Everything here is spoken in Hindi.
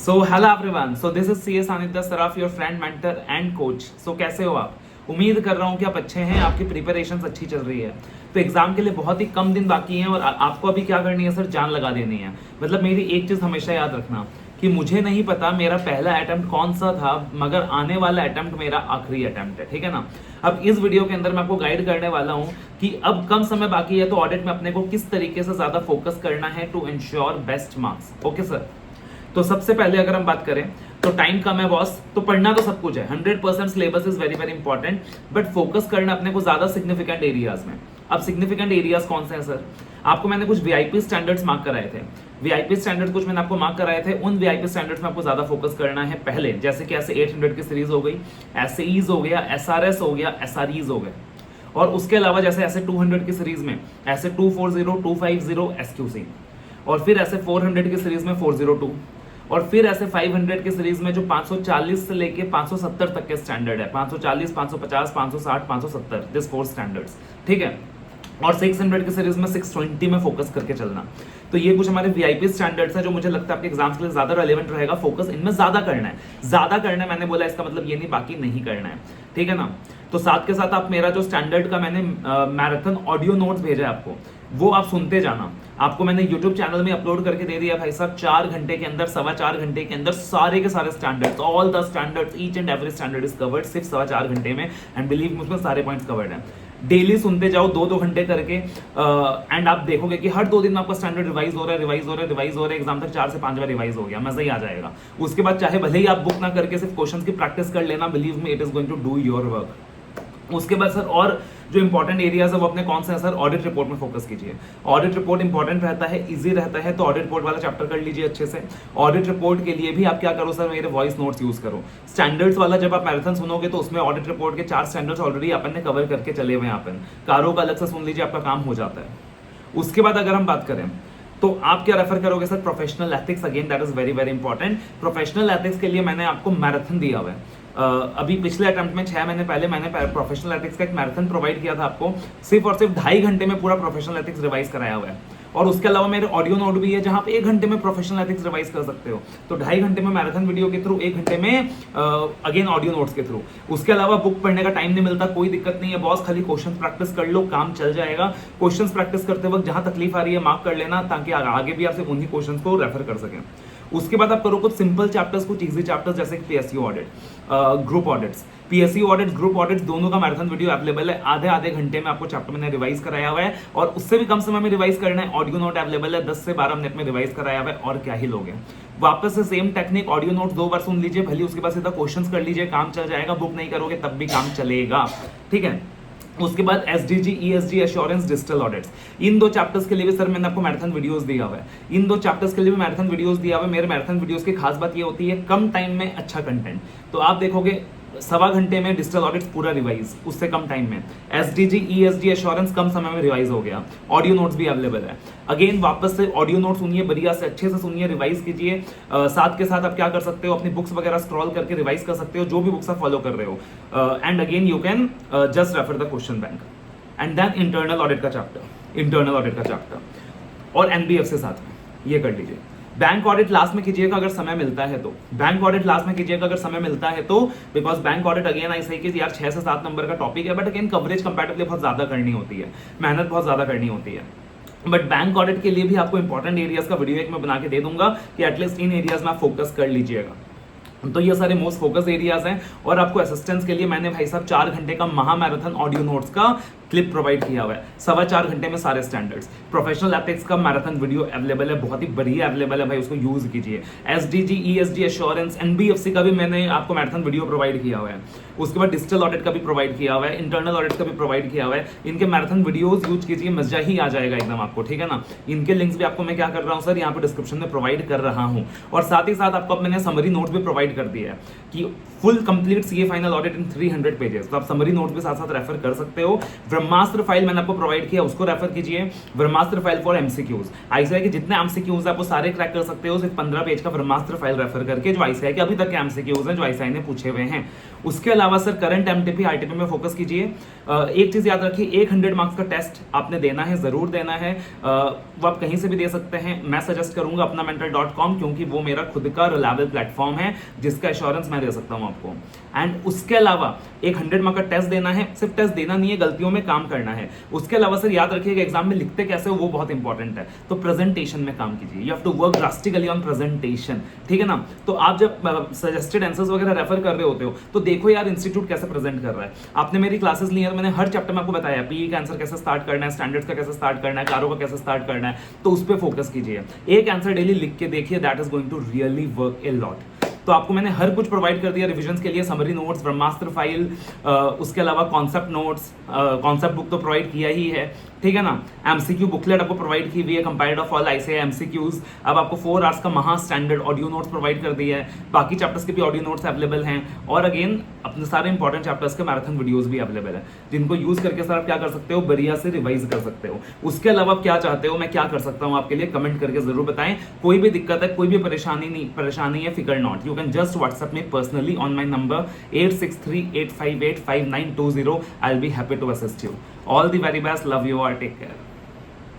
So hello everyone, so this is C S Anidya Saraf, your friend mentor and coach. So कैसे हो आप? उम्मीद कर रहा हूँ कि आप अच्छे हैं, आपकी प्रिपरेशन अच्छी चल रही है। तो एग्जाम के लिए बहुत ही कम दिन बाकी हैं और आपको अभी क्या करनी है सर, जान लगा देनी है। मतलब मेरी एक चीज़ हमेशा याद रखना कि मुझे नहीं पता मेरा पहला अटेम्प्ट कौन सा था, मगर आने वाला अटेम्प्ट मेरा आखिरी अटेम्प्ट है, ठीक है ना। अब इस वीडियो के अंदर मैं आपको गाइड करने वाला हूँ कि अब कम समय बाकी है तो ऑडिट में अपने को किस तरीके से ज़्यादा फोकस करना है to ensure best marks. Okay sir. तो सबसे पहले अगर हम बात करें तो टाइम कम है बॉस, तो पढ़ना तो सब कुछ है, 100% syllabus is very very important, but focus करना अपने को ज्यादा सिग्निफिकेंट एरियाज में। अब सिग्निफिकेंट एरियाज कौन से हैं सर? आपको मैंने कुछ वीआईपी स्टैंडर्ड्स मार्क कराए थे, वीआईपी स्टैंडर्ड्स कुछ मैंने आपको मार्क कराए थे। उन वीआईपी स्टैंडर्ड्स में आपको ज्यादा फोकस करना है पहले, जैसे कि ऐसे 800 की सीरीज हो गई, एसईज हो गया, एसआरएस हो गया, एसआरईज हो गए। और उसके अलावा जैसे ऐसे 200 की सीरीज में ऐसे 240, 250 एसक्यूसी, और फिर ऐसे 400 की सीरीज में 402, और फिर ऐसे 500 की सीरीज में जो 540 से लेके 570 तक के स्टैंडर्ड है, 540, 550, 560, 570, दिस 4 स्टैंडर्ड्स, ठीक है। और 600 की सीरीज में 620 में फोकस करके चलना। तो ये कुछ हमारे वीआईपी स्टैंडर्ड्स हैं जो मुझे लगता है आपके एग्जाम्स के लिए ज्यादा रेलेवेंट रहेगा। फोकस इनमें ज्यादा करना है, ज्यादा करना है मैंने बोला, इसका मतलब ये नहीं बाकी नहीं करना है, ठीक है ना। तो साथ के साथ आप मेरा जो स्टैंडर्ड का मैंने मैराथन ऑडियो नोट्स भेजा है आपको, वो आप सुनते जाना। आपको मैंने YouTube चैनल में अपलोड करके दे दिया भाई साहब, 4 घंटे के अंदर, 4.25 घंटे के अंदर सारे के सारे standards, all the standards, each and every standard is covered सिर्फ 4.25 घंटे में। एंड बिलीव उसमें सारे पॉइंट्स कवर्ड हैं। डेली सुनते जाओ 2-2 घंटे करके, एंड आप देखोगे कि हर 2 दिन में आपका स्टैंडर्ड रिवाइज हो रहा है, रिवाइज हो रहा है, रिवाइज हो रहा है। एग्जाम तक 4 से 5 बार रिवाइज हो गया, मजा ही आ जाएगा। उसके बाद चाहे भले ही आप बुक ना करके सिर्फ क्वेश्चन की प्रैक्टिस कर लेना, believe me it is going to do your work. उसके बाद सर और जो इंपॉर्टेंट एरियाज है वो अपने कौन से हैं सर? ऑडिट रिपोर्ट में फोकस कीजिए। ऑडिट रिपोर्ट इंपॉर्टेंट रहता है, इजी रहता है, तो ऑडिट रिपोर्ट वाला चैप्टर कर लीजिए अच्छे से। ऑडिट रिपोर्ट के लिए भी आप क्या करो सर, मेरे वॉइस नोट्स यूज करो। स्टैंडर्ड्स वाला जब आप मैराथन सुनोगे तो उसमें ऑडिट रिपोर्ट के 4 स्टैंडर्ड्स ऑलरेडी अपन ने कवर करके चले हुए हैं। अपन कारों का अलग से सुन लीजिए, आपका काम हो जाता है। उसके बाद अगर हम बात करें तो आप क्या रेफर करोगे sir? Professional ethics, again that is very very important. Professional ethics के लिए मैंने आपको मैराथन दिया हुआ है। अभी पिछले अटेम्प्ट में 6 महीने पहले मैंने प्रोफेशनल एथिक्स का एक मैराथन प्रोवाइड किया था आपको, सिर्फ और सिर्फ 2.5 घंटे में पूरा प्रोफेशनल एथिक्स रिवाइज कराया हुआ है। और उसके अलावा मेरे ऑडियो नोट भी है जहां पे 1 घंटे में प्रोफेशनल एथिक्स रिवाइज कर सकते हो। तो 2.5 घंटे में मैराथन वीडियो के थ्रू, 1 घंटे में अगेन ऑडियो नोट्स के थ्रू। उसके अलावा बुक पढ़ने का टाइम नहीं मिलता, कोई दिक्कत नहीं है बॉस, खाली क्वेश्चन प्रैक्टिस कर लो, काम चल जाएगा। क्वेश्चन प्रैक्टिस करते वक्त जहां तकलीफ आ रही है मार्क कर लेना, ताकि आगे भी आप सिर्फ उन्हीं क्वेश्चन को रेफर कर सकें। उसके बाद आप करो कुछ सिंपल चैप्टर्स, कुछ इजी चैप्टर्स, जैसे PSU audit, group audits. PSU audit, group audits दोनों का मैराथन वीडियो अवेलेबल है। आधे घंटे में आपको चैप्टर मैंने रिवाइज कराया हुआ है, और उससे भी कम समय में रिवाइज करना है। ऑडियो नोट अवेलेबल है, 10 से 12 मिनट में रिवाइज कराया हुआ है, और क्या ही लोगे। वापस से सेम टेक्निक, ऑडियो नोट 2 बार सुन लीजिए भले, उसके बाद सीधा क्वेश्चंस कर लीजिए, काम चल जाएगा। बुक नहीं करोगे तब भी काम चलेगा, ठीक है। उसके बाद SDG, ESG, assurance, digital audits, इन 2 चैप्टर्स के लिए भी सर मैंने आपको मैराथन वीडियोस दिया हुआ है। इन 2 चैप्टर्स के लिए भी मैराथन वीडियोस दिया हुआ है। मेरे मैराथन वीडियोस की खास बात ये होती है कम टाइम में अच्छा कंटेंट। तो आप देखोगे 1.25 घंटे में डिजिटल ऑडिट्स पूरा रिवाइज, उससे कम टाइम में। एसडीजी, ईएसजी, एश्योरेंस कम समय में रिवाइज हो गया। ऑडियो नोट्स भी अवेलेबल है। अगेन वापस से ऑडियो नोट सुनिए, बढ़िया से अच्छे से सुनिए, रिवाइज कीजिए। साथ के साथ आप क्या कर सकते हो, अपनी बुक्स वगैरह स्क्रॉल करके रिवाइज कर सकते हो, जो भी बुक्स आप फॉलो कर रहे हो। And again you can just refer the question bank. And then internal audit का चैप्टर, और एनबीएफसी साथ में, ये कर लीजिए। बैंक ऑडिट लास्ट में कीजिएगा अगर समय मिलता है तो, बैंक ऑडिट लास्ट में कीजिएगा अगर समय मिलता है तो, because bank audit again I सही कि यार 6 से 7 नंबर का टॉपिक है, बट अगेन कवरेज कंपैरेटिवली बहुत ज्यादा करनी होती है, मेहनत बहुत ज्यादा करनी होती है। बट बैंक ऑडिट के लिए भी आपको इंपॉर्टेंट एरियाज का वीडियो एक मैं बना के दे दूंगा कि एटलीस्ट इन एरियाज में आप फोकस कर लीजिएगा। तो ये सारे मोस्ट फोकस एरियाज हैं। और आपको असिस्टेंस के लिए मैंने भाई साहब 4 घंटे का महा मैराथन ऑडियो नोट्स का क्लिप प्रोवाइड किया हुआ है। 4.25 घंटे में सारे स्टैंडर्ड्स। प्रोफेशनल एथिक्स का मैराथन वीडियो अवेलेबल है, बहुत ही बढ़िया अवेलेबल है भाई, उसको यूज कीजिए। एसडीजी, ईएसजी, एश्योरेंस, एनबीएफसी का भी मैंने आपको मैराथन वीडियो प्रोवाइड किया हुआ है। उसके बाद डिजिटल ऑडिट का भी प्रोवाइड किया हुआ है, इंटरनल ऑडिट का भी प्रोवाइड किया हुआ है। इनके मैराथन वीडियोज यूज कीजिए, मजा ही आ जाएगा एकदम आपको, ठीक है ना। इनके लिंक्स भी आपको मैं क्या कर रहा हूँ सर, यहाँ पे डिस्क्रिप्शन में प्रोवाइड कर रहा हूँ। और साथ ही साथ आपको मैंने समरी नोट्स भी प्रोवाइड कर दिया है कि full complete CA final audit इन 300 पेजेस। तो आप समरी नोट्स भी साथ साथ रेफर कर सकते हो। ब्रह्मास्त्र फाइल मैंने आपको प्रोवाइड किया, उसको रेफर कीजिए। ब्रह्मास्त्र फाइल फॉर एमसीक्यूज, आईसीआई के जितने एमसीक्यूज आप वो सारे क्रैक कर सकते हो सिर्फ 15 पेज का ब्रह्मास्त्र फाइल रेफर करके, जो आईसीआई के अभी तक के एमसीक्यूज हैं जो आईसीआई ने पूछे हुए हैं। उसके अलावा सर करंट एमटीपी आईटीपी में फोकस कीजिए। एक चीज याद रखिए, 100 मार्क्स का टेस्ट आपने देना है, जरूर देना है। वो आप कहीं से भी दे सकते हैं, मैं सजेस्ट करूंगा अपना mentor.com, क्योंकि वो मेरा खुद का रिलायबल प्लेटफॉर्म है जिसका एश्योरेंस मैं दे सकता हूं आपको। एंड उसके अलावा 100 मार्क का टेस्ट देना है, सिर्फ टेस्ट देना नहीं है, गलतियों में काम करना है। उसके अलावा सर याद रखिएगा एग्जाम में लिखते कैसे हो वो बहुत इंपॉर्टेंट है, तो प्रेजेंटेशन में काम कीजिए। You have to work drastically on presentation, ठीक है ना। तो आप जब सजेस्टेड आंसर्स वगैरह रेफर कर रहे होते हो तो देखो यार इंस्टीट्यूट कैसे प्रेजेंट कर रहा है। आपने मेरी क्लासेस ली है, मैंने हर चैप्टर में आपको बताया पीई का आंसर कैसे स्टार्ट करना है, स्टैंडर्ड्स का कैसे स्टार्ट करना है, कारो का कैसे स्टार्ट करना है, तो उस पर फोकस कीजिए। एक आंसर डेली लिख के देखिए, that is going to really work a lot. तो आपको मैंने हर कुछ प्रोवाइड कर दिया रिविजन के लिए, समरी नोट्स, ब्रह्मास्त्र फाइल, उसके अलावा कॉन्सेप्ट नोट्स, कॉन्सेप्ट बुक तो प्रोवाइड किया ही है, ठीक है ना। एमसीक्यू बुकलेट आपको प्रोवाइड की हुई है, compiled of all ICI MCQs. अब आपको 4 आवर्स का महा स्टैंडर्ड ऑडियो नोट्स प्रोवाइड कर दिया है, बाकी चैप्टर्स के भी ऑडियो नोट्स अवेलेबल हैं, और अगेन अपने सारे इंपॉर्टेंट चैप्टर्स के मैराथन वीडियोस भी अवेलेबल है, जिनको यूज करके सर आप क्या कर सकते हो, बढ़िया से रिवाइज कर सकते हो। उसके अलावा आप क्या चाहते हो, मैं क्या कर सकता हूँ आपके लिए, कमेंट करके जरूर बताएं। कोई भी दिक्कत है, कोई भी परेशानी है, फिकर not, you can just WhatsApp me personally on my number 8638585920. I'll be happy to assist you. All the very best. Love you all. Take care.